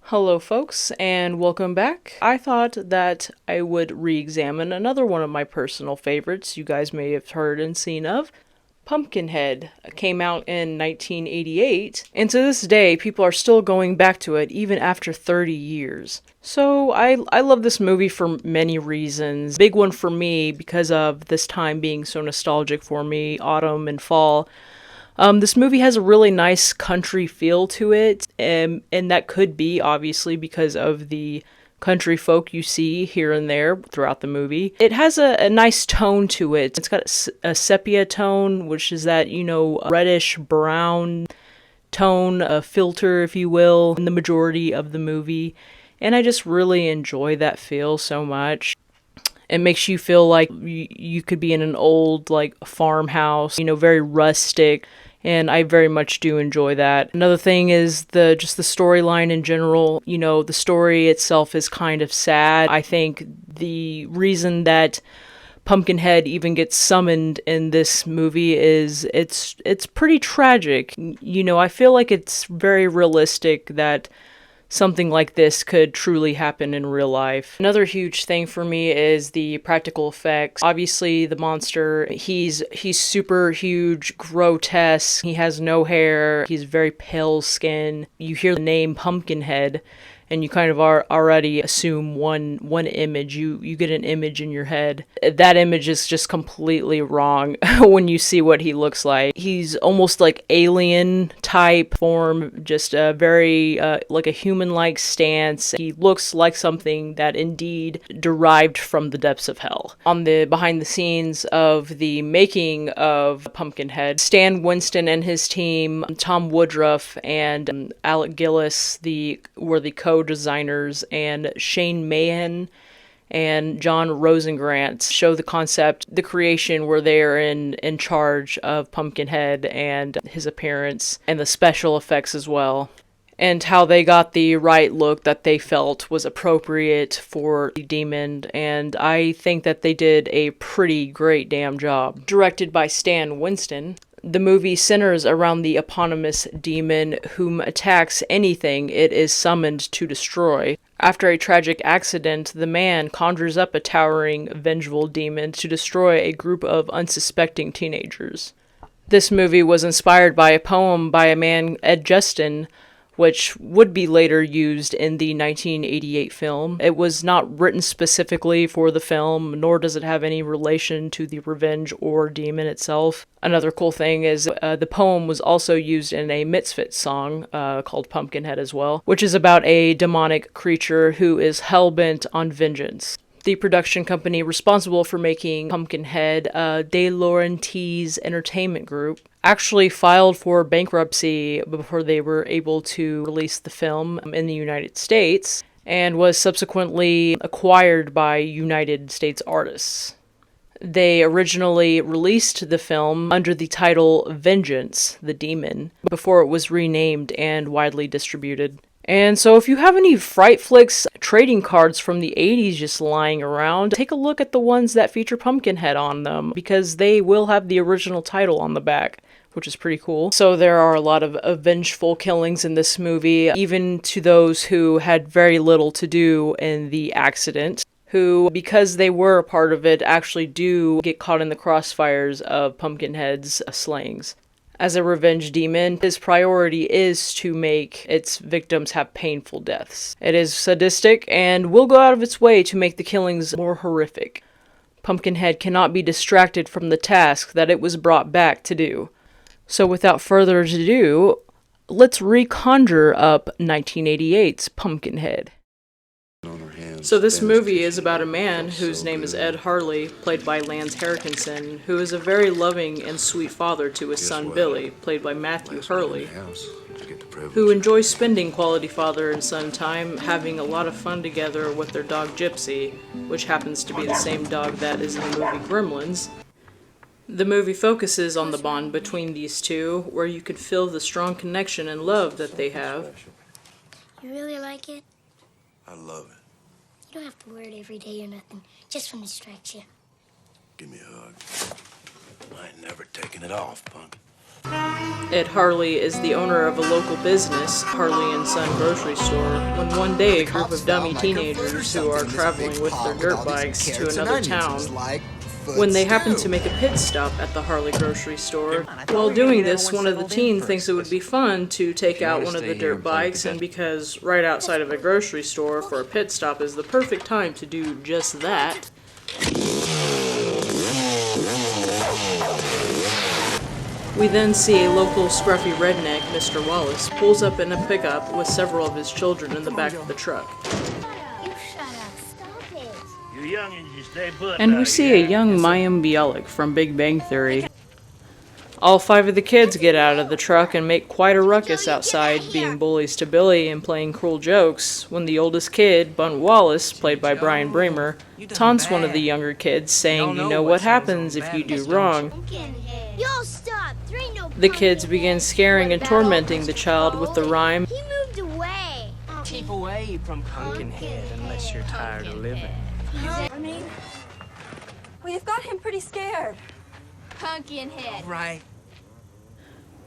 Hello folks, and welcome back. I thought that I would re-examine another one of my personal favorites you guys may have heard and seen of. Pumpkinhead came out in 1988, and to this day, people are still going back to it even after 30 years. So I love this movie for many reasons. Big one for me because of this time being so nostalgic for me, autumn and fall. This movie has a really nice country feel to it, and that could be obviously because of the country folk you see here and there throughout the movie. It has a nice tone to it. It's got a sepia tone, which is that, reddish brown tone, a filter, if you will, in the majority of the movie. And I just really enjoy that feel so much. It makes you feel like you could be in an old, farmhouse, very rustic. And I very much do enjoy that. Another thing is the storyline in general. The story itself is kind of sad. I think the reason that Pumpkinhead even gets summoned in this movie is it's pretty tragic. I feel like it's very realistic that something like this could truly happen in real life. Another huge thing for me is the practical effects. Obviously, the monster, he's super huge, grotesque. He has no hair. He's very pale skin. You hear the name Pumpkinhead, and you kind of already assume one image. You get an image in your head. That image is just completely wrong when you see what he looks like. He's almost like alien type form, just a very like a human-like stance. He looks like something that indeed derived from the depths of hell. On the behind the scenes of the making of Pumpkinhead, Stan Winston and his team, Tom Woodruff and Alec Gillis, were the co-designers, and Shane Mahan and John Rosengrant show the concept. The creation were there in charge of Pumpkinhead and his appearance and the special effects as well, and how they got the right look that they felt was appropriate for the demon, and I think that they did a pretty great damn job. Directed by Stan Winston, the movie centers around the eponymous demon whom attacks anything it is summoned to destroy. After a tragic accident, the man conjures up a towering, vengeful demon to destroy a group of unsuspecting teenagers. This movie was inspired by a poem by a man, Ed Justin, which would be later used in the 1988 film. It was not written specifically for the film, nor does it have any relation to the revenge or demon itself. Another cool thing is the poem was also used in a Misfits song called Pumpkinhead as well, which is about a demonic creature who is hell-bent on vengeance. The production company responsible for making Pumpkinhead, De Laurentiis Entertainment Group, actually filed for bankruptcy before they were able to release the film in the United States, and was subsequently acquired by United States Artists. They originally released the film under the title Vengeance, the Demon, before it was renamed and widely distributed. And so if you have any Fright Flicks trading cards from the 80s just lying around, take a look at the ones that feature Pumpkinhead on them, because they will have the original title on the back, which is pretty cool. So there are a lot of vengeful killings in this movie, even to those who had very little to do in the accident, who, because they were a part of it, actually do get caught in the crossfires of Pumpkinhead's slayings. As a revenge demon, his priority is to make its victims have painful deaths. It is sadistic and will go out of its way to make the killings more horrific. Pumpkinhead cannot be distracted from the task that it was brought back to do. So without further ado, let's reconjure up 1988's Pumpkinhead. So this movie is about a man whose name is Ed Harley, played by Lance Harrison, who is a very loving and sweet father to his son Billy, played by Matthew Hurley, who enjoys spending quality father and son time, having a lot of fun together with their dog Gypsy, which happens to be the same dog that is in the movie Gremlins. The movie focuses on the bond between these two, where you can feel the strong connection and love that they have. You really like it? I love it. You don't have to wear it every day or nothing, just when it strikes you. Give me a hug. I ain't never taking it off, punk. Ed Harley is the owner of a local business, Harley and Son Grocery Store, when one day a group of dummy teenagers who are traveling with their dirt bikes to another town, when they happen to make a pit stop at the Harley grocery store. While doing this, one of the teens thinks it would be fun to take out one of the dirt bikes, and because right outside of a grocery store for a pit stop is the perfect time to do just that, we then see a local scruffy redneck, Mr. Wallace, pulls up in a pickup with several of his children in the back of the truck. You shut up. Stop it. You youngins, you stay put. And we see a young Mayim Bialik from Big Bang Theory. All 5 of the kids get out of the truck and make quite a ruckus outside, being bullies to Billy and playing cruel jokes, when the oldest kid, Bunt Wallace, played by Brian Bremer, taunts one of the younger kids, saying, "You know what happens if you do wrong." Y'all stop. There ain't no The kids begin scaring and tormenting the child with the rhyme, He moved away. Keep away from Pumpkinhead unless you're tired of living. I mean, we've got him pretty scared. PumpkinHead. Right.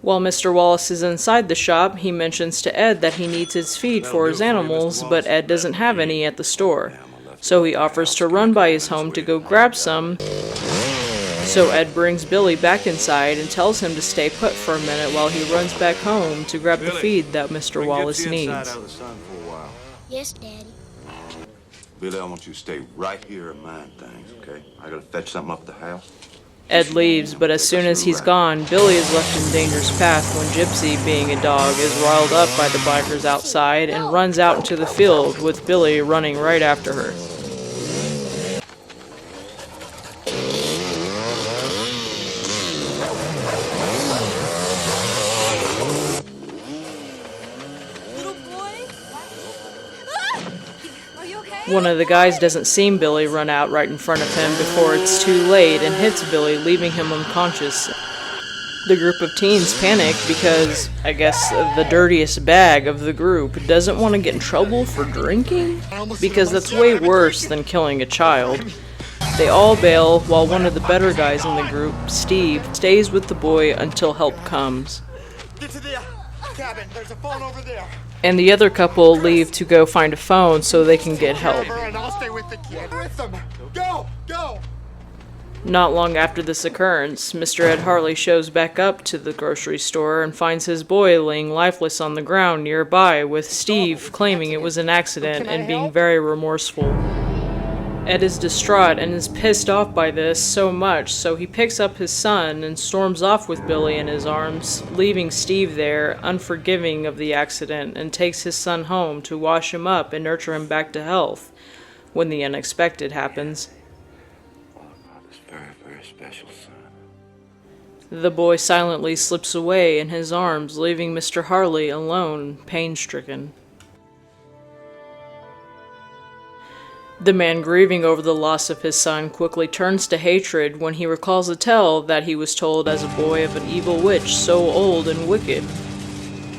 While Mr. Wallace is inside the shop, he mentions to Ed that he needs his feed for his animals, but Ed doesn't have any at the store. So he offers to run by his home to go grab some. So Ed brings Billy back inside and tells him to stay put for a minute while he runs back home to grab the feed that Mr. Wallace needs. Yes, Daddy. Billy, I want you to stay right here and mind things, okay? I gotta fetch something up the house. Ed leaves, but as soon as he's gone, Billy is left in danger's path when Gypsy, being a dog, is riled up by the bikers outside and runs out into the field with Billy running right after her. Little boy? Ah! Are you okay? One of the guys doesn't see Billy run out right in front of him before it's too late and hits Billy, leaving him unconscious. The group of teens panic because, I guess, the dirtiest bag of the group doesn't want to get in trouble for drinking, because that's way worse than killing a child. They all bail while one of the better guys in the group, Steve, stays with the boy until help comes. Get to the cabin. There's a phone over there. And the other couple leave to go find a phone so they can get help. And I'll stay with the kid. With them. Go, go. Not long after this occurrence, Mr. Ed Harley shows back up to the grocery store and finds his boy laying lifeless on the ground nearby, with Steve claiming it was an accident and being very remorseful. Ed is distraught and is pissed off by this so much, so he picks up his son and storms off with Billy in his arms, leaving Steve there, unforgiving of the accident, and takes his son home to wash him up and nurture him back to health, when the unexpected happens. This very, very special son. The boy silently slips away in his arms, leaving Mr. Harley alone, pain-stricken. The man grieving over the loss of his son quickly turns to hatred when he recalls a tale that he was told as a boy of an evil witch so old and wicked.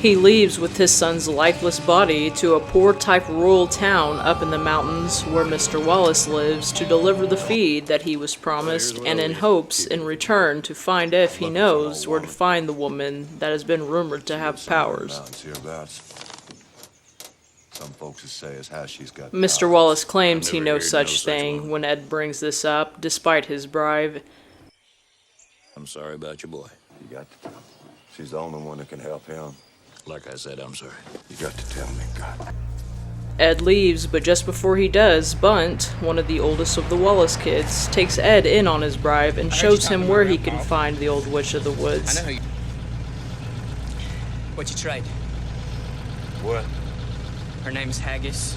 He leaves with his son's lifeless body to a poor-type rural town up in the mountains where Mr. Wallace lives to deliver the feed that he was promised, and in hopes, in return, to find if he knows where to find the woman that has been rumored to have powers. Some folks say as how she's got Mr. powers. Wallace claims he I've knows never heard such no thing one. when Ed brings this up, despite his bribe. I'm sorry about your boy. You got to tell me. She's the only one that can help him. Like I said, I'm sorry. You got to tell me, God. Ed leaves, but just before he does, Bunt, one of the oldest of the Wallace kids, takes Ed in on his bribe and shows him where he can find the old witch of the woods. I know who you... What you tried? What? Her name's Haggis.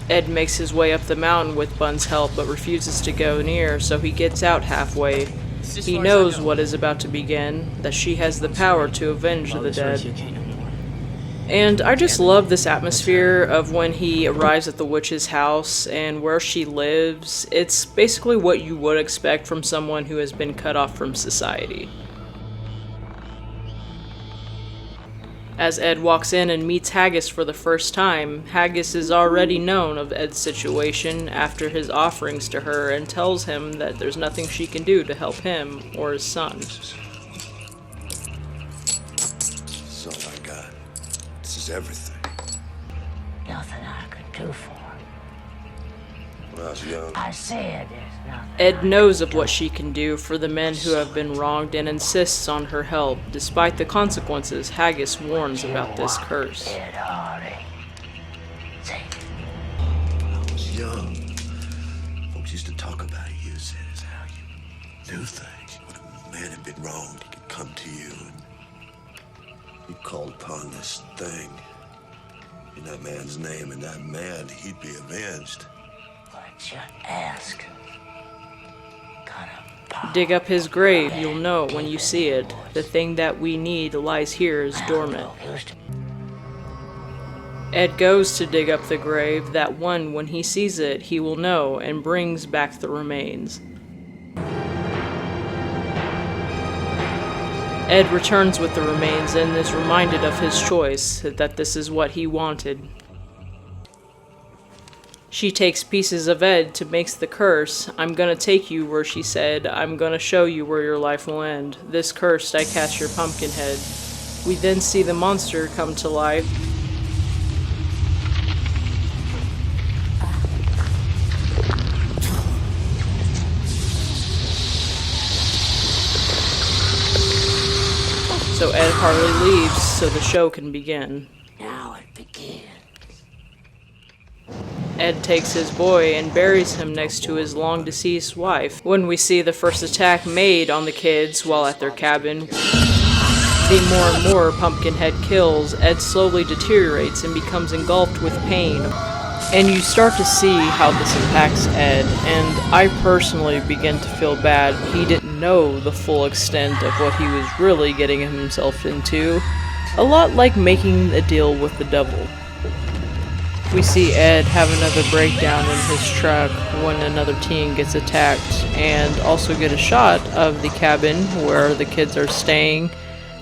Ed makes his way up the mountain with Bunt's help, but refuses to go near, so he gets out halfway. He knows what is about to begin, that she has the power to avenge the dead. And I just love this atmosphere of when he arrives at the witch's house and where she lives. It's basically what you would expect from someone who has been cut off from society. As Ed walks in and meets Haggis for the first time, Haggis is already known of Ed's situation after his offerings to her and tells him that there's nothing she can do to help him or his son. This is all I got. This is everything. Nothing I can do for him. When I was young, I said there's nothing. Ed knows of what she can do for the men who have been wronged and insists on her help, despite the consequences Haggis warns about this curse. Ed Hardy. Take it. when I was young, folks used to talk about you. Said it's how you do things. When a man had been wronged, he could come to you and you called upon this thing in that man's name, and that man, he'd be avenged. But you ask. Dig up his grave, you'll know when you see it. The thing that we need lies here is dormant. Ed goes to dig up the grave, that one, when he sees it, he will know, and brings back the remains. Ed returns with the remains and is reminded of his choice, that this is what he wanted. She takes pieces of Ed to make the curse. I'm gonna take you where she said, I'm gonna show you where your life will end. This cursed I cast your pumpkin head. We then see the monster come to life. So Ed Harley leaves so the show can begin. Now it begins. Ed takes his boy and buries him next to his long-deceased wife. When we see the first attack made on the kids while at their cabin, the more and more Pumpkinhead kills, Ed slowly deteriorates and becomes engulfed with pain. And you start to see how this impacts Ed, and I personally begin to feel bad. He didn't know the full extent of what he was really getting himself into. A lot like making a deal with the devil. We see Ed have another breakdown in his truck when another teen gets attacked, and also get a shot of the cabin where the kids are staying,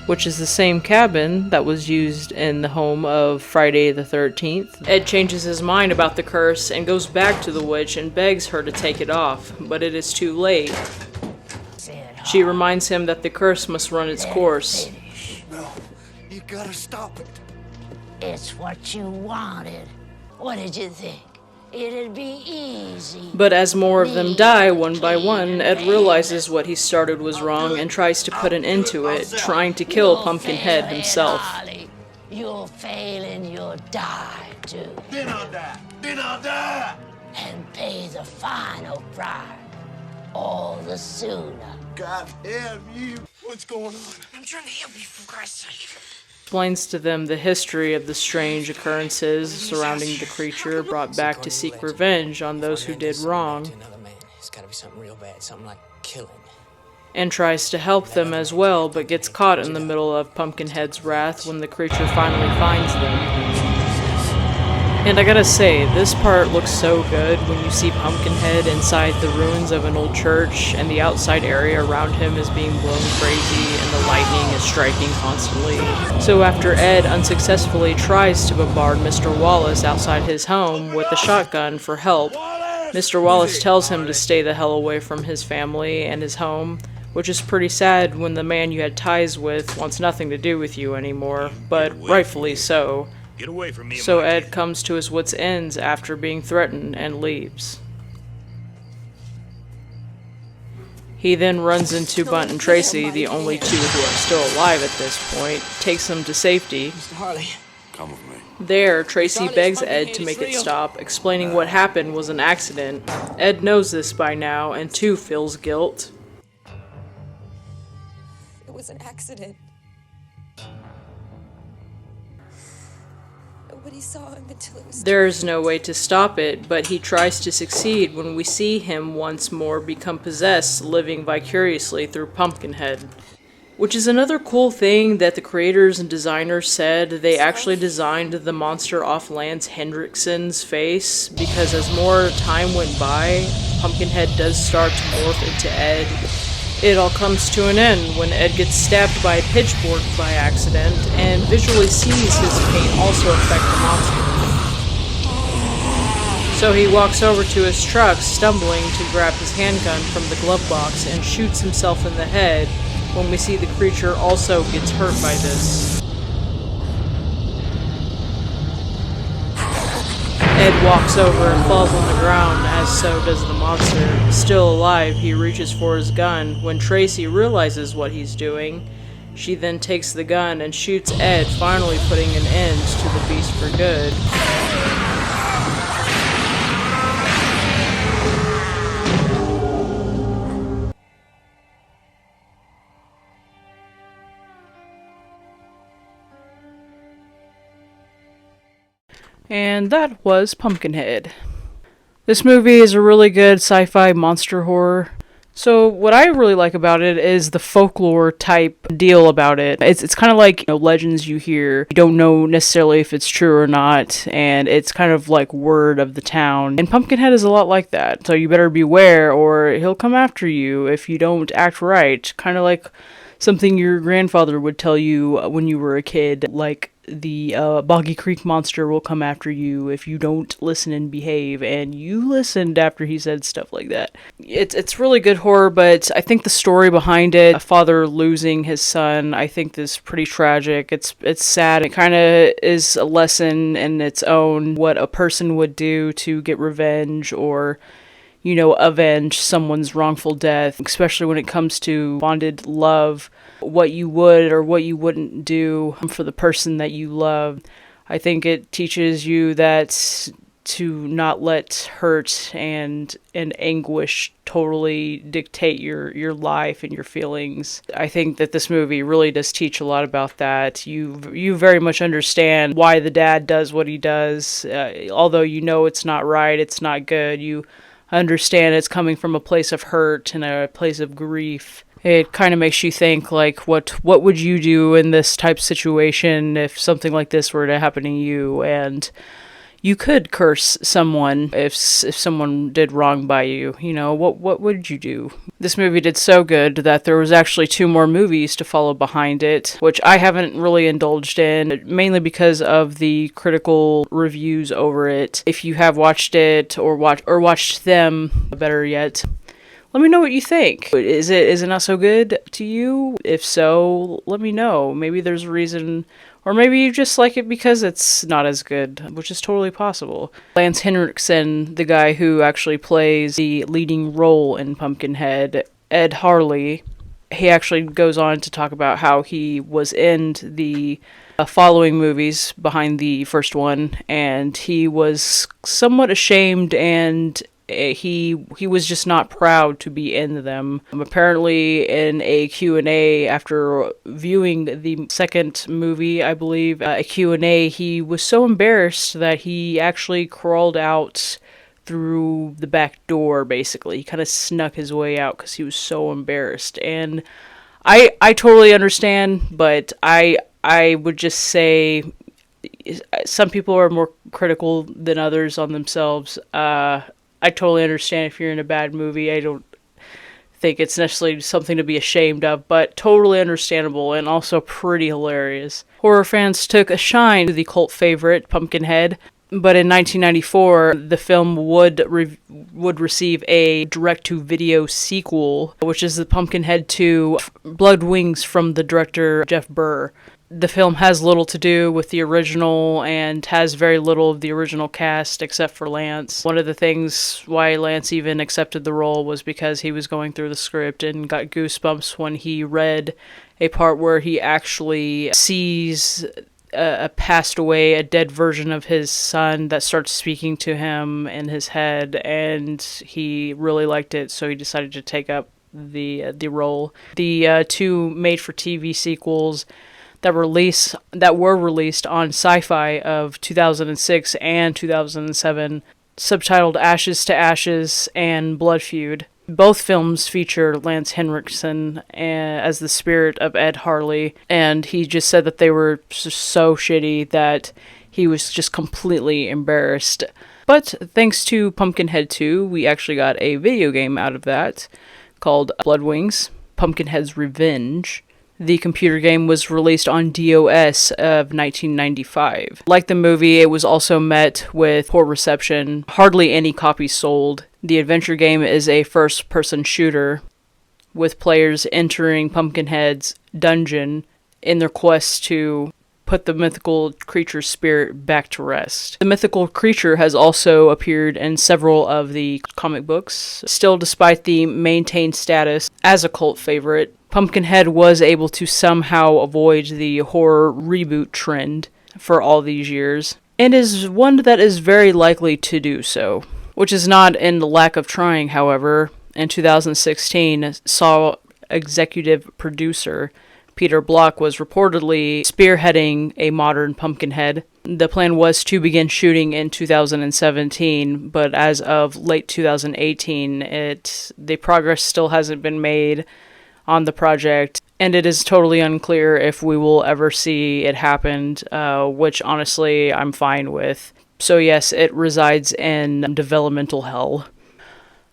which is the same cabin that was used in the home of Friday the 13th. Ed changes his mind about the curse and goes back to the witch and begs her to take it off, but it is too late. She reminds him that the curse must run its course. No, you gotta stop it. It's what you wanted. What did you think? It'd be easy. But as more of them die one by one, Ed realizes what he started was wrong and tries to put an end to it, trying to kill Pumpkinhead himself. You'll fail and you'll die too. Then I'll die. Then I'll die. And pay the final price all the sooner. God damn you. What's going on? I'm trying to help you, for Christ's sake. Explains to them the history of the strange occurrences surrounding the creature brought back to seek revenge on those who did wrong, It's gotta be something real bad, something like killing. and tries to help them as well, but gets caught in the middle of Pumpkinhead's wrath when the creature finally finds them. And I gotta say, this part looks so good when you see Pumpkinhead inside the ruins of an old church and the outside area around him is being blown crazy and the lightning is striking constantly. So after Ed unsuccessfully tries to bombard Mr. Wallace outside his home with a shotgun for help, Mr. Wallace tells him to stay the hell away from his family and his home, which is pretty sad when the man you had ties with wants nothing to do with you anymore, but rightfully so. Get away from me. So Ed comes to his wits' ends after being threatened and leaves. He then runs into Bunt and Tracy, the only two who are still alive at this point, takes them to safety. Mr. Harley. Come with me. There, Tracy begs Ed to make it stop, explaining what happened was an accident. Ed knows this by now, and too feels guilt. It was an accident. Nobody saw him until it was. There is no way to stop it, but he tries to succeed when we see him once more become possessed, living vicariously through Pumpkinhead. Which is another cool thing that the creators and designers said. They actually designed the monster off Lance Hendrickson's face, because as more time went by, Pumpkinhead does start to morph into Ed. It all comes to an end when Ed gets stabbed by a pitchfork by accident and visually sees his paint also affect the monster. So he walks over to his truck, stumbling to grab his handgun from the glove box and shoots himself in the head when we see the creature also gets hurt by this. Ed walks over and falls on the ground, as so does the monster. Still alive, he reaches for his gun. When Tracy realizes what he's doing, she then takes the gun and shoots Ed, finally putting an end to the beast for good. And that was Pumpkinhead. This movie is a really good sci-fi monster horror. So what I really like about it is the folklore type deal about it. It's kind of like, legends you hear. You don't know necessarily if it's true or not, and it's kind of like word of the town. And Pumpkinhead is a lot like that. So you better beware or he'll come after you if you don't act right. Kind of like something your grandfather would tell you when you were a kid, like the Boggy Creek monster will come after you if you don't listen and behave, and you listened after he said stuff like that. It's really good horror, but I think the story behind it, a father losing his son, I think is pretty tragic. It's sad. It kind of is a lesson in its own, what a person would do to get revenge or avenge someone's wrongful death, especially when it comes to bonded love, what you would or what you wouldn't do for the person that you love. I think it teaches you that to not let hurt and anguish totally dictate your life and your feelings. I think that this movie really does teach a lot about that. You very much understand why the dad does what he does, although it's not right, it's not good. You understand it's coming from a place of hurt and a place of grief. It kind of makes you think, like, what would you do in this type of situation if something like this were to happen to you? And you could curse someone if someone did wrong by you. What would you do? This movie did so good that there was actually 2 more movies to follow behind it, which I haven't really indulged in, mainly because of the critical reviews over it. If you have watched it or watched them, better yet, let me know what you think. Is it not so good to you? If so, let me know. Maybe there's a reason, or maybe you just like it because it's not as good, which is totally possible. Lance Henriksen, the guy who actually plays the leading role in Pumpkinhead, Ed Harley, he actually goes on to talk about how he was in the following movies behind the first one, and he was somewhat ashamed and he was just not proud to be in them. Apparently in a Q&A after viewing the second movie, I believe, a Q&A, he was so embarrassed that he actually crawled out through the back door, basically. He kind of snuck his way out because he was so embarrassed. And I totally understand, but I would just say some people are more critical than others on themselves. I totally understand if you're in a bad movie. I don't think it's necessarily something to be ashamed of, but totally understandable and also pretty hilarious. Horror fans took a shine to the cult favorite, Pumpkinhead, but in 1994, the film would receive a direct-to-video sequel, which is the Pumpkinhead 2 Blood Wings from the director Jeff Burr. The film has little to do with the original and has very little of the original cast except for Lance. One of the things why Lance even accepted the role was because he was going through the script and got goosebumps when he read a part where he actually sees a passed away, a dead version of his son that starts speaking to him in his head, and he really liked it, so he decided to take up the role. The 2 made-for-TV sequels that were released on Sci-Fi of 2006 and 2007, subtitled Ashes to Ashes and Blood Feud. Both films feature Lance Henriksen as the spirit of Ed Harley, and he just said that they were so shitty that he was just completely embarrassed. But thanks to Pumpkinhead 2, we actually got a video game out of that called Blood Wings. Pumpkinhead's Revenge. The computer game was released on DOS of 1995. Like the movie, it was also met with poor reception, hardly any copies sold. The adventure game is a first-person shooter, with players entering Pumpkinhead's dungeon in their quest to put the mythical creature's spirit back to rest. The mythical creature has also appeared in several of the comic books. Still, despite the maintained status as a cult favorite, Pumpkinhead was able to somehow avoid the horror reboot trend for all these years, and is one that is very likely to do so, which is not in the lack of trying, however. In 2016, saw executive producer Peter Block was reportedly spearheading a modern Pumpkinhead. The plan was to begin shooting in 2017, but as of late 2018, the progress still hasn't been made on the project, and it is totally unclear if we will ever see it happen, which honestly I'm fine with. So yes, it resides in developmental hell.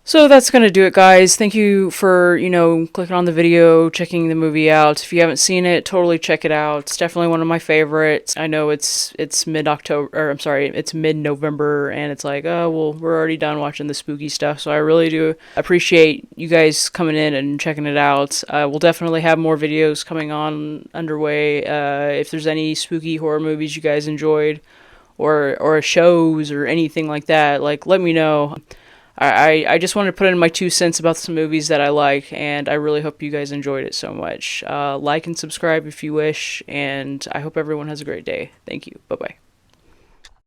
So that's going to do it, guys. Thank you for, clicking on the video, checking the movie out. If you haven't seen it, totally check it out. It's definitely one of my favorites. I know it's mid-October, or I'm sorry, it's mid-November, and it's like, oh, well, we're already done watching the spooky stuff, so I really do appreciate you guys coming in and checking it out. We'll definitely have more videos coming on underway. If there's any spooky horror movies you guys enjoyed, or shows, or anything like that, let me know. I just wanted to put in my 2 cents about some movies that I like, and I really hope you guys enjoyed it so much. Like and subscribe if you wish, and I hope everyone has a great day. Thank you. Bye-bye.